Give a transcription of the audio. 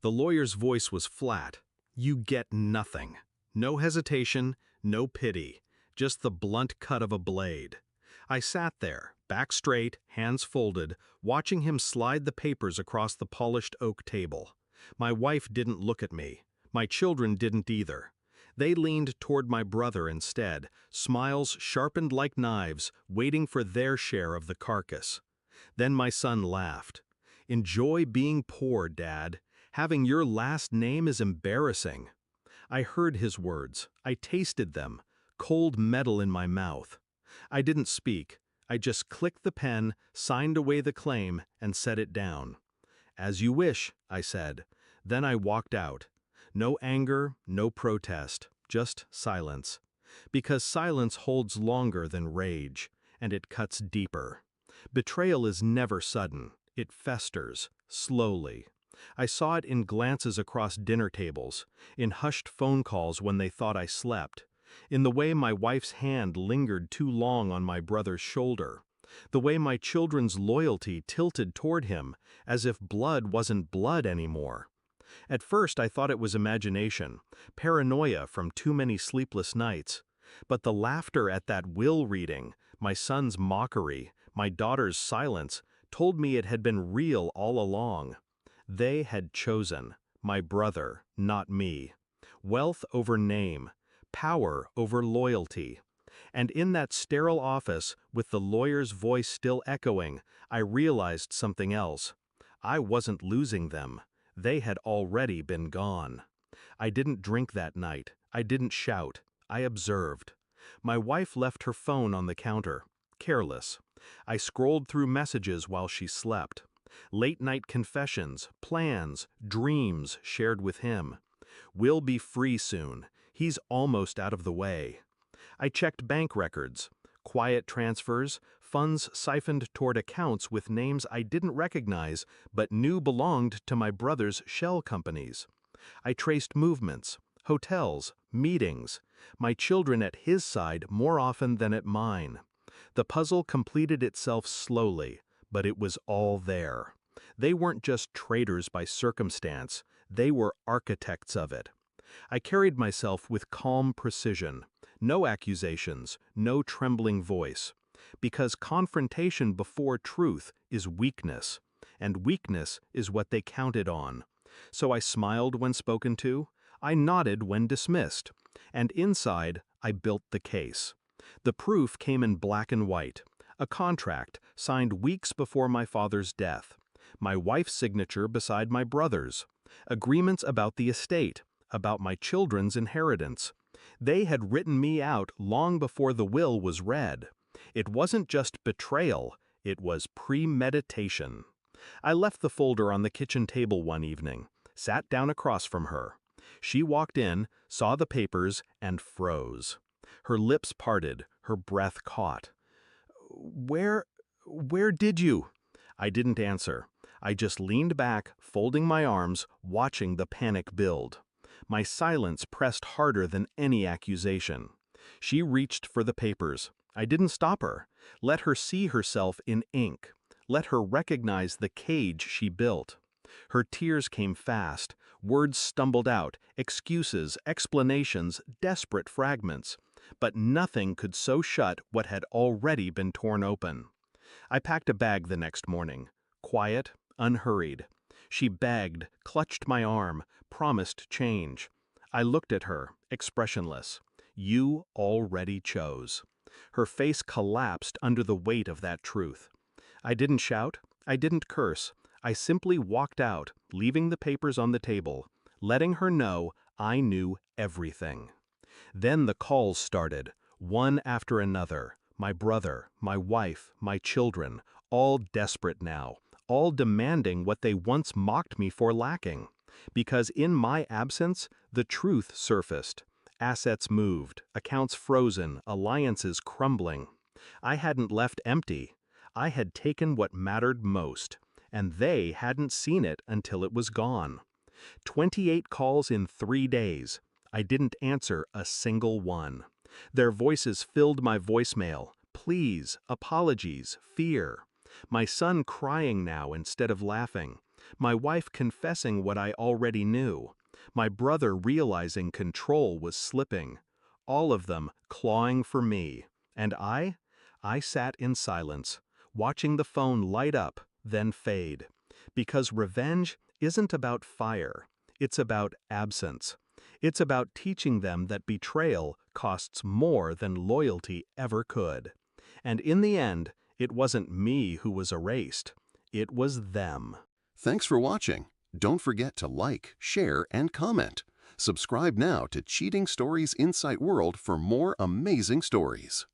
The lawyer's voice was flat. You get nothing. No hesitation, no pity, just the blunt cut of a blade. I sat there, back straight, hands folded, watching him slide the papers across the polished oak table. My wife didn't look at me. My children didn't either. They leaned toward my brother instead, smiles sharpened like knives, waiting for their share of the carcass. Then my son laughed. "Enjoy being poor, Dad. Having your last name is embarrassing." I heard his words. I tasted them, cold metal in my mouth. I didn't speak. I just clicked the pen, signed away the claim, and set it down. "As you wish," I said. Then I walked out. No anger, no protest, just silence. Because silence holds longer than rage, and it cuts deeper. Betrayal is never sudden. It festers, slowly. I saw it in glances across dinner tables, in hushed phone calls when they thought I slept, in the way my wife's hand lingered too long on my brother's shoulder, the way my children's loyalty tilted toward him, as if blood wasn't blood anymore. At first I thought it was imagination, paranoia from too many sleepless nights. But the laughter at that will reading, my son's mockery, my daughter's silence, told me it had been real all along. They had chosen, my brother, not me. Wealth over name, power over loyalty. And in that sterile office, with the lawyer's voice still echoing, I realized something else. I wasn't losing them. They had already been gone. I didn't drink that night. I didn't shout. I observed. My wife left her phone on the counter, careless. I scrolled through messages while she slept. Late-night confessions, plans, dreams shared with him. "We'll be free soon. He's almost out of the way." I checked bank records. Quiet transfers, funds siphoned toward accounts with names I didn't recognize but knew belonged to my brother's shell companies. I traced movements, hotels, meetings, my children at his side more often than at mine. The puzzle completed itself slowly, but it was all there. They weren't just traders by circumstance, they were architects of it. I carried myself with calm precision, no accusations, no trembling voice, because confrontation before truth is weakness, and weakness is what they counted on. So I smiled when spoken to, I nodded when dismissed, and inside I built the case. The proof came in black and white, a contract signed weeks before my father's death, my wife's signature beside my brother's, agreements about the estate, about my children's inheritance. They had written me out long before the will was read. It wasn't just betrayal, it was premeditation. I left the folder on the kitchen table one evening, sat down across from her. She walked in, saw the papers, and froze. Her lips parted, her breath caught. Where did you?" I didn't answer. I just leaned back, folding my arms, watching the panic build. My silence pressed harder than any accusation. She reached for the papers. I didn't stop her. Let her see herself in ink. Let her recognize the cage she built. Her tears came fast. Words stumbled out, excuses, explanations, desperate fragments. But nothing could so shut what had already been torn open. I packed a bag the next morning, quiet, unhurried. She begged, clutched my arm, promised change. I looked at her, expressionless. You already chose. Her face collapsed under the weight of that truth. I didn't shout, I didn't curse. I simply walked out, leaving the papers on the table, letting her know I knew everything. Then the calls started, one after another. My brother, my wife, my children, all desperate now, all demanding what they once mocked me for lacking. Because in my absence, the truth surfaced. Assets moved, accounts frozen, alliances crumbling. I hadn't left empty. I had taken what mattered most, and they hadn't seen it until it was gone. 28 calls in 3 days. I didn't answer a single one. Their voices filled my voicemail. Pleas, apologies, fear. My son crying now instead of laughing. My wife confessing what I already knew. My brother realizing control was slipping. All of them clawing for me. And I sat in silence, watching the phone light up, then fade. Because revenge isn't about fire. It's about absence. It's about teaching them that betrayal costs more than loyalty ever could. And in the end, it wasn't me who was erased. It was them. Thanks for watching. Don't forget to like, share, and comment. Subscribe now to Cheating Stories Insight World for more amazing stories.